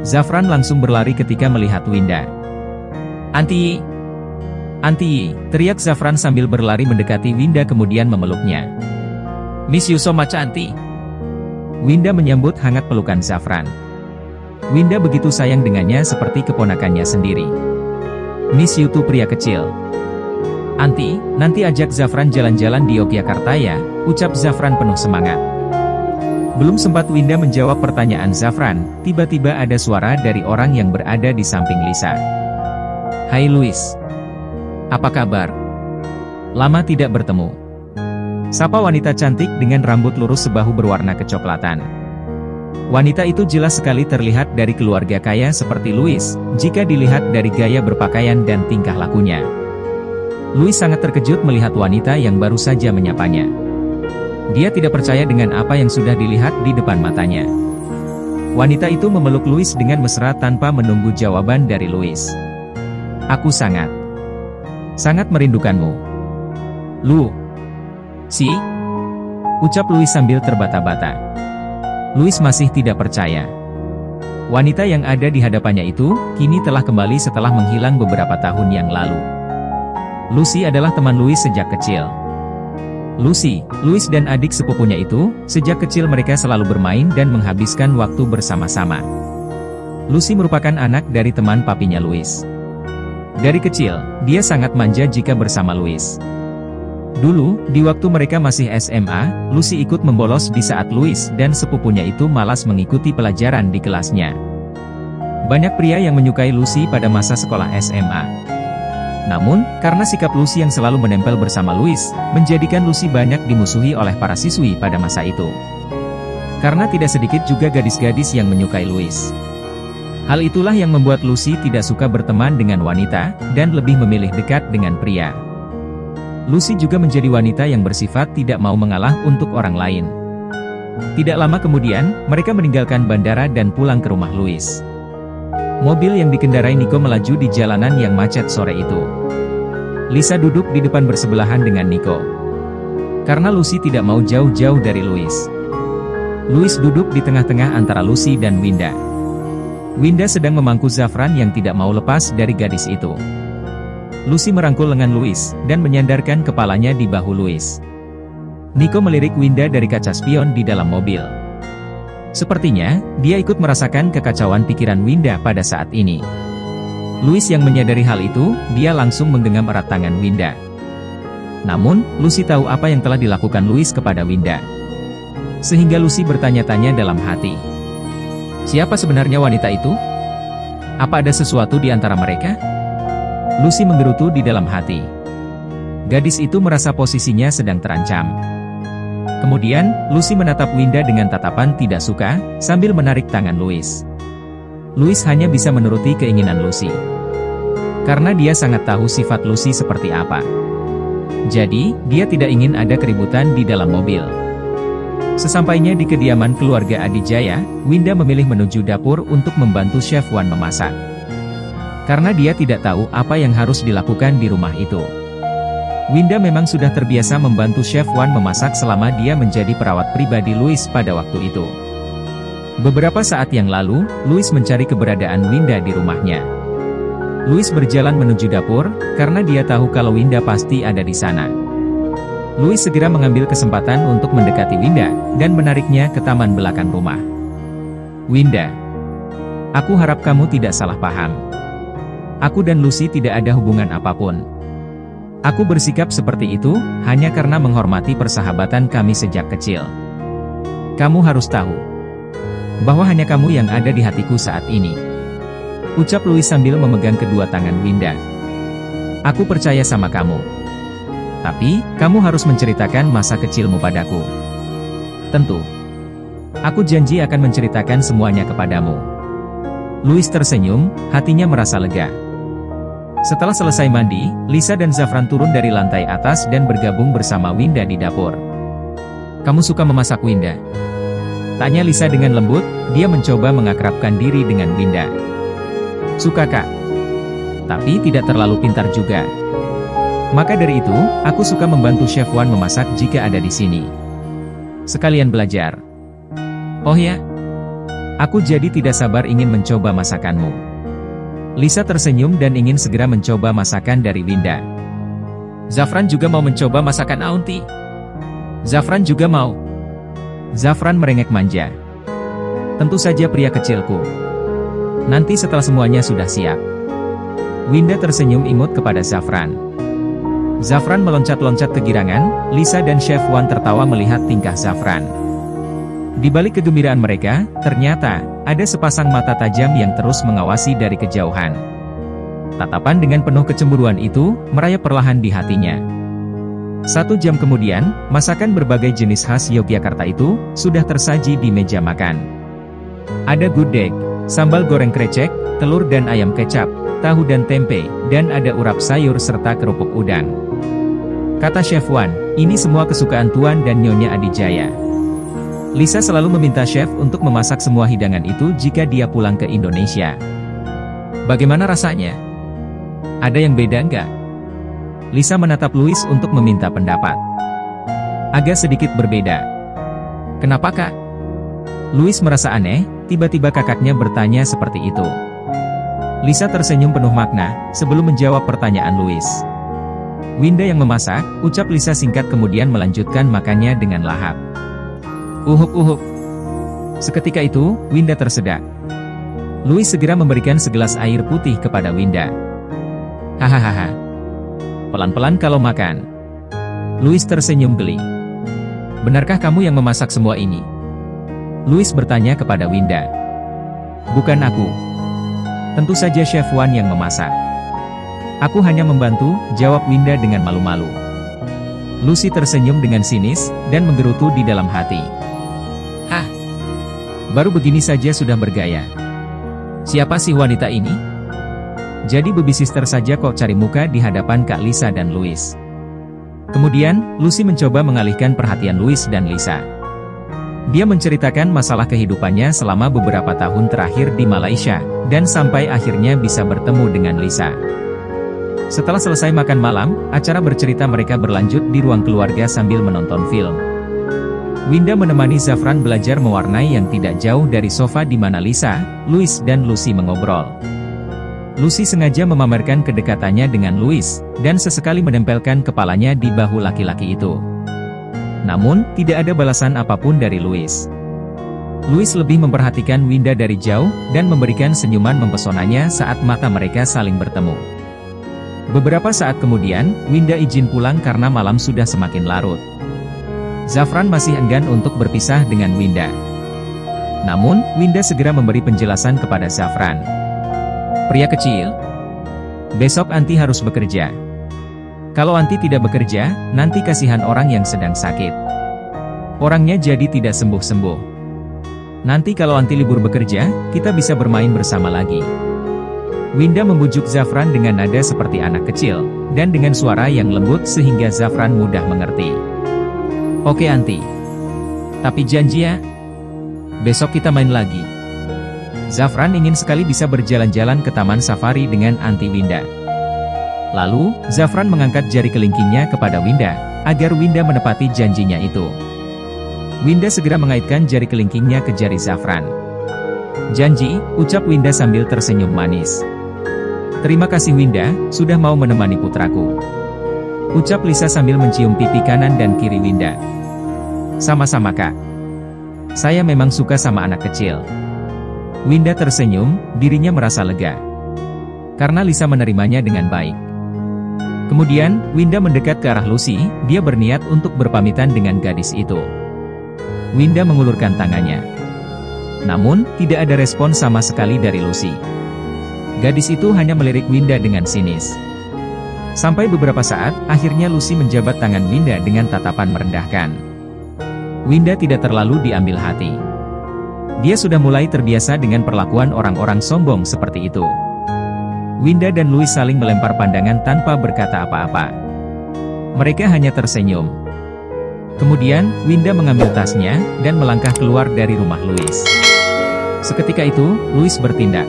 Zafran langsung berlari ketika melihat Winda. "Anti! Anti!" teriak Zafran sambil berlari mendekati Winda kemudian memeluknya. "Miss you so much, Anti!" Winda menyambut hangat pelukan Zafran. Winda begitu sayang dengannya seperti keponakannya sendiri. "Miss you too, pria kecil." "Anti, nanti ajak Zafran jalan-jalan di Yogyakarta ya," ucap Zafran penuh semangat. Belum sempat Winda menjawab pertanyaan Zafran, tiba-tiba ada suara dari orang yang berada di samping Lisa. "Hai Louis. Apa kabar? Lama tidak bertemu." Sapa wanita cantik dengan rambut lurus sebahu berwarna kecoklatan. Wanita itu jelas sekali terlihat dari keluarga kaya seperti Louis, jika dilihat dari gaya berpakaian dan tingkah lakunya. Louis sangat terkejut melihat wanita yang baru saja menyapanya. Dia tidak percaya dengan apa yang sudah dilihat di depan matanya. Wanita itu memeluk Louis dengan mesra tanpa menunggu jawaban dari Louis. "Aku sangat merindukanmu, Lu." "Si?" ucap Louis sambil terbata-bata. Louis masih tidak percaya. Wanita yang ada di hadapannya itu, kini telah kembali setelah menghilang beberapa tahun yang lalu. Lucy adalah teman Louis sejak kecil. Lucy, Louis dan adik sepupunya itu, sejak kecil mereka selalu bermain dan menghabiskan waktu bersama-sama. Lucy merupakan anak dari teman papinya Louis. Dari kecil, dia sangat manja jika bersama Louis. Dulu, di waktu mereka masih SMA, Lucy ikut membolos di saat Louis dan sepupunya itu malas mengikuti pelajaran di kelasnya. Banyak pria yang menyukai Lucy pada masa sekolah SMA. Namun, karena sikap Lucy yang selalu menempel bersama Louis, menjadikan Lucy banyak dimusuhi oleh para siswi pada masa itu. Karena tidak sedikit juga gadis-gadis yang menyukai Louis. Hal itulah yang membuat Lucy tidak suka berteman dengan wanita, dan lebih memilih dekat dengan pria. Lucy juga menjadi wanita yang bersifat tidak mau mengalah untuk orang lain. Tidak lama kemudian, mereka meninggalkan bandara dan pulang ke rumah Louis. Mobil yang dikendarai Nico melaju di jalanan yang macet sore itu. Lisa duduk di depan bersebelahan dengan Nico. Karena Lucy tidak mau jauh-jauh dari Louis. Louis duduk di tengah-tengah antara Lucy dan Winda. Winda sedang memangku Zafran yang tidak mau lepas dari gadis itu. Lucy merangkul lengan Louis, dan menyandarkan kepalanya di bahu Louis. Nico melirik Winda dari kaca spion di dalam mobil. Sepertinya, dia ikut merasakan kekacauan pikiran Winda pada saat ini. Louis yang menyadari hal itu, dia langsung menggenggam erat tangan Winda. Namun, Lucy tahu apa yang telah dilakukan Louis kepada Winda. Sehingga Lucy bertanya-tanya dalam hati. Siapa sebenarnya wanita itu? Apa ada sesuatu di antara mereka? Lucy menggerutu di dalam hati. Gadis itu merasa posisinya sedang terancam. Kemudian, Lucy menatap Winda dengan tatapan tidak suka, sambil menarik tangan Louis. Louis hanya bisa menuruti keinginan Lucy. Karena dia sangat tahu sifat Lucy seperti apa. Jadi, dia tidak ingin ada keributan di dalam mobil. Sesampainya di kediaman keluarga Adijaya, Winda memilih menuju dapur untuk membantu Chef Wan memasak. Karena dia tidak tahu apa yang harus dilakukan di rumah itu. Winda memang sudah terbiasa membantu Chef Wan memasak selama dia menjadi perawat pribadi Louis pada waktu itu. Beberapa saat yang lalu, Louis mencari keberadaan Winda di rumahnya. Louis berjalan menuju dapur, karena dia tahu kalau Winda pasti ada di sana. Louis segera mengambil kesempatan untuk mendekati Winda, dan menariknya ke taman belakang rumah. "Winda, aku harap kamu tidak salah paham. Aku dan Lucy tidak ada hubungan apapun. Aku bersikap seperti itu, hanya karena menghormati persahabatan kami sejak kecil. Kamu harus tahu, bahwa hanya kamu yang ada di hatiku saat ini," ucap Louis sambil memegang kedua tangan Winda. "Aku percaya sama kamu. Tapi, kamu harus menceritakan masa kecilmu padaku. Tentu. Aku janji akan menceritakan semuanya kepadamu." Louis tersenyum, hatinya merasa lega. Setelah selesai mandi, Lisa dan Zafran turun dari lantai atas dan bergabung bersama Winda di dapur. "Kamu suka memasak, Winda?" tanya Lisa dengan lembut, dia mencoba mengakrabkan diri dengan Winda. "Suka, Kak. Tapi tidak terlalu pintar juga. Maka dari itu, aku suka membantu Chef Wan memasak jika ada di sini. Sekalian belajar." "Oh ya? Aku jadi tidak sabar ingin mencoba masakanmu. Lisa tersenyum dan ingin segera mencoba masakan dari Winda. Zafran juga mau mencoba masakan Aunty. Zafran juga mau. Zafran merengek manja. Tentu saja pria kecilku. Nanti setelah semuanya sudah siap. Winda tersenyum imut kepada Zafran. Zafran meloncat-loncat kegirangan, Lisa dan Chef Wan tertawa melihat tingkah Zafran. Di balik kegembiraan mereka, ternyata, ada sepasang mata tajam yang terus mengawasi dari kejauhan. Tatapan dengan penuh kecemburuan itu, merayap perlahan di hatinya. 1 jam kemudian, masakan berbagai jenis khas Yogyakarta itu, sudah tersaji di meja makan. Ada gudeg, sambal goreng krecek, telur dan ayam kecap, tahu dan tempe, dan ada urap sayur serta kerupuk udang. Kata Chef Wan, ini semua kesukaan Tuan dan Nyonya Adijaya. Lisa selalu meminta chef untuk memasak semua hidangan itu jika dia pulang ke Indonesia. Bagaimana rasanya? Ada yang beda enggak? Lisa menatap Louis untuk meminta pendapat. Agak sedikit berbeda. Kenapa kak? Louis merasa aneh, tiba-tiba kakaknya bertanya seperti itu. Lisa tersenyum penuh makna, sebelum menjawab pertanyaan Louis. Winda yang memasak, ucap Lisa singkat kemudian melanjutkan makannya dengan lahap. Uhuk-uhuk. Seketika itu, Winda tersedak. Louis segera memberikan segelas air putih kepada Winda. Hahaha. Pelan-pelan kalau makan. Louis tersenyum geli. Benarkah kamu yang memasak semua ini? Louis bertanya kepada Winda. Bukan aku. Tentu saja Chef Wan yang memasak. Aku hanya membantu, jawab Winda dengan malu-malu. Lucy tersenyum dengan sinis, dan menggerutu di dalam hati. Hah? Baru begini saja sudah bergaya. Siapa sih wanita ini? Jadi baby sister saja kok cari muka di hadapan Kak Lisa dan Louis. Kemudian, Lucy mencoba mengalihkan perhatian Louis dan Lisa. Dia menceritakan masalah kehidupannya selama beberapa tahun terakhir di Malaysia, dan sampai akhirnya bisa bertemu dengan Lisa. Setelah selesai makan malam, acara bercerita mereka berlanjut di ruang keluarga sambil menonton film. Winda menemani Zafran belajar mewarnai yang tidak jauh dari sofa di mana Lisa, Louis dan Lucy mengobrol. Lucy sengaja memamerkan kedekatannya dengan Louis, dan sesekali menempelkan kepalanya di bahu laki-laki itu. Namun, tidak ada balasan apapun dari Louis. Louis lebih memperhatikan Winda dari jauh, dan memberikan senyuman mempesonanya saat mata mereka saling bertemu. Beberapa saat kemudian, Winda izin pulang karena malam sudah semakin larut. Zafran masih enggan untuk berpisah dengan Winda. Namun, Winda segera memberi penjelasan kepada Zafran. Pria kecil, besok Anti harus bekerja. Kalau Anti tidak bekerja, nanti kasihan orang yang sedang sakit. Orangnya jadi tidak sembuh-sembuh. Nanti kalau Anti libur bekerja, kita bisa bermain bersama lagi. Winda membujuk Zafran dengan nada seperti anak kecil, dan dengan suara yang lembut sehingga Zafran mudah mengerti. Oke Anti. Tapi janji ya, besok kita main lagi. Zafran ingin sekali bisa berjalan-jalan ke taman safari dengan Anti Winda. Lalu, Zafran mengangkat jari kelingkingnya kepada Winda, agar Winda menepati janjinya itu. Winda segera mengaitkan jari kelingkingnya ke jari Zafran. Janji, ucap Winda sambil tersenyum manis. Terima kasih Winda, sudah mau menemani putraku. Ucap Lisa sambil mencium pipi kanan dan kiri Winda. Sama-sama kak. Saya memang suka sama anak kecil. Winda tersenyum, dirinya merasa lega. Karena Lisa menerimanya dengan baik. Kemudian, Winda mendekat ke arah Lucy, dia berniat untuk berpamitan dengan gadis itu. Winda mengulurkan tangannya. Namun, tidak ada respon sama sekali dari Lucy. Gadis itu hanya melirik Winda dengan sinis. Sampai beberapa saat, akhirnya Lucy menjabat tangan Winda dengan tatapan merendahkan. Winda tidak terlalu diambil hati. Dia sudah mulai terbiasa dengan perlakuan orang-orang sombong seperti itu. Winda dan Louis saling melempar pandangan tanpa berkata apa-apa. Mereka hanya tersenyum. Kemudian, Winda mengambil tasnya, dan melangkah keluar dari rumah Louis. Seketika itu, Louis bertindak.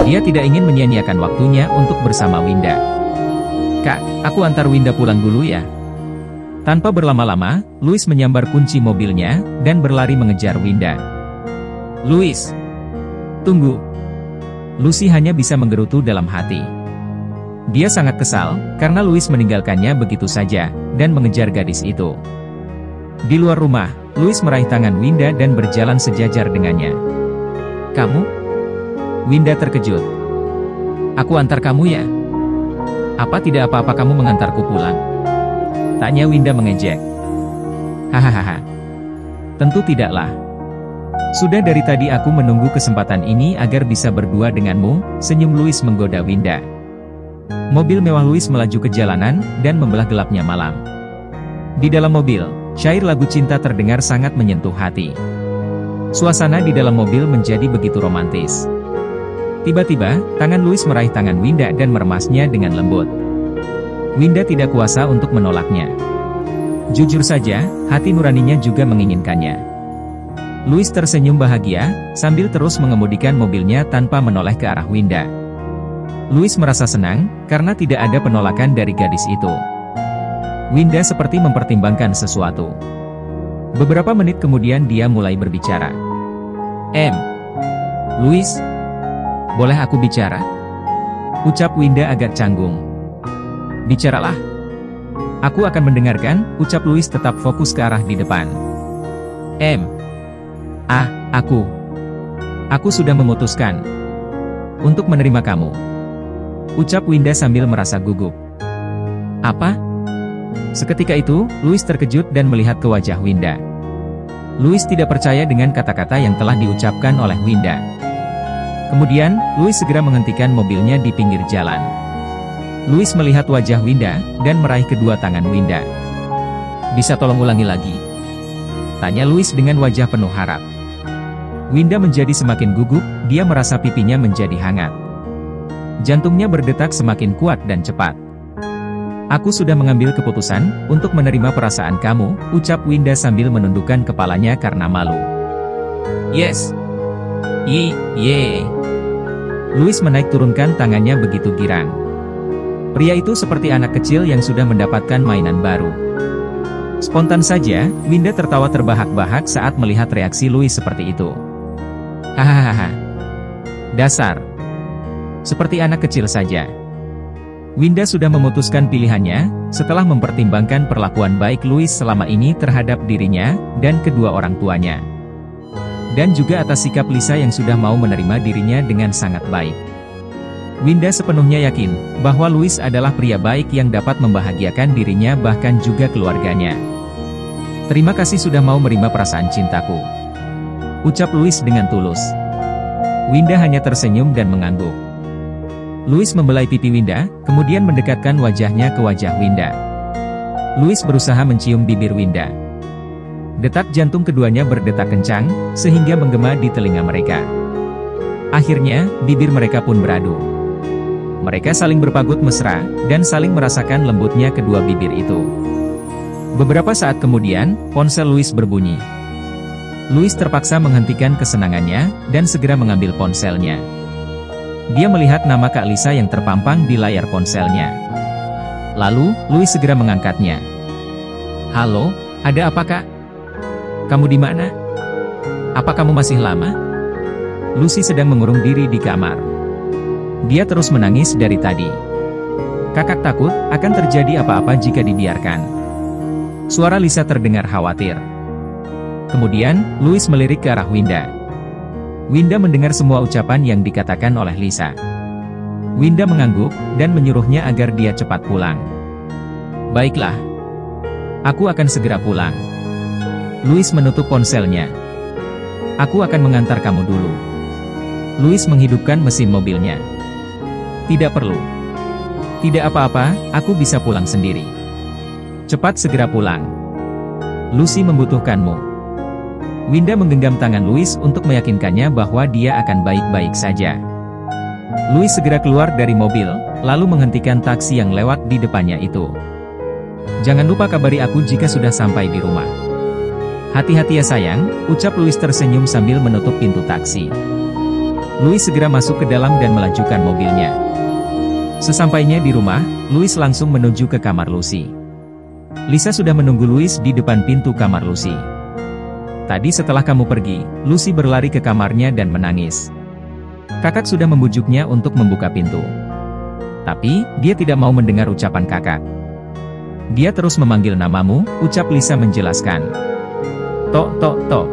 Dia tidak ingin menyia-nyiakan waktunya untuk bersama Winda. Kak, aku antar Winda pulang dulu ya. Tanpa berlama-lama, Louis menyambar kunci mobilnya, dan berlari mengejar Winda. Louis, tunggu. Lucy hanya bisa menggerutu dalam hati. Dia sangat kesal, karena Louis meninggalkannya begitu saja, dan mengejar gadis itu. Di luar rumah, Louis meraih tangan Winda dan berjalan sejajar dengannya. Kamu? Winda terkejut. Aku antar kamu ya? Apa tidak apa-apa kamu mengantarku pulang? Tanya Winda mengejek. Hahaha. Tentu tidaklah. Sudah dari tadi aku menunggu kesempatan ini agar bisa berdua denganmu, senyum Louis menggoda Winda. Mobil mewah Louis melaju ke jalanan, dan membelah gelapnya malam. Di dalam mobil, syair lagu cinta terdengar sangat menyentuh hati. Suasana di dalam mobil menjadi begitu romantis. Tiba-tiba, tangan Louis meraih tangan Winda dan meremasnya dengan lembut. Winda tidak kuasa untuk menolaknya. Jujur saja, hati nuraninya juga menginginkannya. Louis tersenyum bahagia, sambil terus mengemudikan mobilnya tanpa menoleh ke arah Winda. Louis merasa senang, karena tidak ada penolakan dari gadis itu. Winda seperti mempertimbangkan sesuatu. Beberapa menit kemudian dia mulai berbicara. Louis, boleh aku bicara? Ucap Winda agak canggung. Bicaralah. Aku akan mendengarkan, ucap Louis tetap fokus ke arah di depan. Aku sudah memutuskan untuk menerima kamu. Ucap Winda sambil merasa gugup. Apa? Seketika itu, Louis terkejut dan melihat ke wajah Winda. Louis tidak percaya dengan kata-kata yang telah diucapkan oleh Winda. Kemudian, Louis segera menghentikan mobilnya di pinggir jalan. Louis melihat wajah Winda, dan meraih kedua tangan Winda. Bisa tolong ulangi lagi? Tanya Louis dengan wajah penuh harap. Winda menjadi semakin gugup, dia merasa pipinya menjadi hangat. Jantungnya berdetak semakin kuat dan cepat. Aku sudah mengambil keputusan untuk menerima perasaan kamu, ucap Winda sambil menundukkan kepalanya karena malu. Yes. Louis menaik turunkan tangannya begitu girang. Pria itu seperti anak kecil yang sudah mendapatkan mainan baru. Spontan saja, Winda tertawa terbahak-bahak saat melihat reaksi Louis seperti itu. Hahaha. Dasar. Seperti anak kecil saja. Winda sudah memutuskan pilihannya, setelah mempertimbangkan perlakuan baik Louis selama ini terhadap dirinya, dan kedua orang tuanya. Dan juga atas sikap Lisa yang sudah mau menerima dirinya dengan sangat baik. Winda sepenuhnya yakin, bahwa Louis adalah pria baik yang dapat membahagiakan dirinya bahkan juga keluarganya. Terima kasih sudah mau menerima perasaan cintaku. Ucap Louis dengan tulus. Winda hanya tersenyum dan mengangguk. Louis membelai pipi Winda, kemudian mendekatkan wajahnya ke wajah Winda. Louis berusaha mencium bibir Winda. Detak jantung keduanya berdetak kencang, sehingga menggema di telinga mereka. Akhirnya, bibir mereka pun beradu. Mereka saling berpagut mesra, dan saling merasakan lembutnya kedua bibir itu. Beberapa saat kemudian, ponsel Louis berbunyi. Louis terpaksa menghentikan kesenangannya, dan segera mengambil ponselnya. Dia melihat nama Kak Lisa yang terpampang di layar ponselnya. Lalu, Louis segera mengangkatnya. Halo, ada apa Kak? Kamu di mana? Apa kamu masih lama? Lucy sedang mengurung diri di kamar. Dia terus menangis dari tadi. Kakak takut akan terjadi apa-apa jika dibiarkan. Suara Lisa terdengar khawatir. Kemudian, Louis melirik ke arah Winda. Winda mendengar semua ucapan yang dikatakan oleh Lisa. Winda mengangguk, dan menyuruhnya agar dia cepat pulang. Baiklah. Aku akan segera pulang. Louis menutup ponselnya. Aku akan mengantar kamu dulu. Louis menghidupkan mesin mobilnya. Tidak perlu. Tidak apa-apa, aku bisa pulang sendiri. Cepat segera pulang. Lucy membutuhkanmu. Winda menggenggam tangan Louis untuk meyakinkannya bahwa dia akan baik-baik saja. Louis segera keluar dari mobil, lalu menghentikan taksi yang lewat di depannya itu. Jangan lupa kabari aku jika sudah sampai di rumah. Hati-hati ya sayang, ucap Louis tersenyum sambil menutup pintu taksi. Louis segera masuk ke dalam dan melajukan mobilnya. Sesampainya di rumah, Louis langsung menuju ke kamar Lucy. Lisa sudah menunggu Louis di depan pintu kamar Lucy. Tadi setelah kamu pergi, Lucy berlari ke kamarnya dan menangis. Kakak sudah membujuknya untuk membuka pintu. Tapi, dia tidak mau mendengar ucapan kakak. Dia terus memanggil namamu, ucap Lisa menjelaskan. Tok, tok, tok.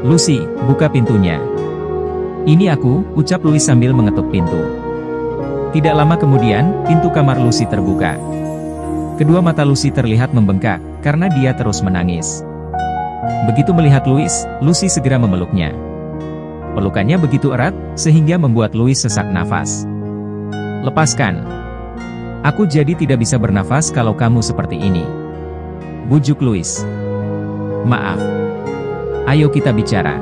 Lucy, buka pintunya. Ini aku, ucap Louis sambil mengetuk pintu. Tidak lama kemudian, pintu kamar Lucy terbuka. Kedua mata Lucy terlihat membengkak, karena dia terus menangis. Begitu melihat Louis, Lucy segera memeluknya. Pelukannya begitu erat, sehingga membuat Louis sesak nafas. Lepaskan. Aku jadi tidak bisa bernafas kalau kamu seperti ini. Bujuk Louis. Maaf. Ayo kita bicara.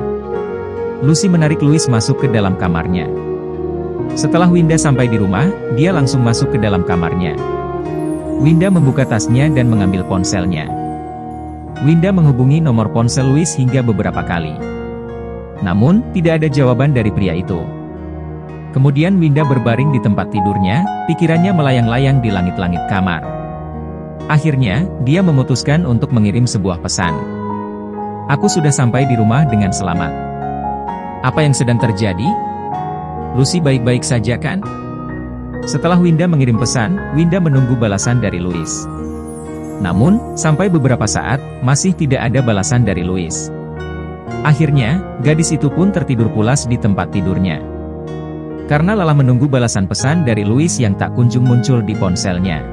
Lucy menarik Louis masuk ke dalam kamarnya. Setelah Winda sampai di rumah, dia langsung masuk ke dalam kamarnya. Winda membuka tasnya dan mengambil ponselnya. Winda menghubungi nomor ponsel Louis hingga beberapa kali. Namun, tidak ada jawaban dari pria itu. Kemudian Winda berbaring di tempat tidurnya, pikirannya melayang-layang di langit-langit kamar. Akhirnya, dia memutuskan untuk mengirim sebuah pesan. Aku sudah sampai di rumah dengan selamat. Apa yang sedang terjadi? Lucy baik-baik saja kan? Setelah Winda mengirim pesan, Winda menunggu balasan dari Louis. Namun, sampai beberapa saat, masih tidak ada balasan dari Louis. Akhirnya, gadis itu pun tertidur pulas di tempat tidurnya. Karena lelah menunggu balasan pesan dari Louis yang tak kunjung muncul di ponselnya.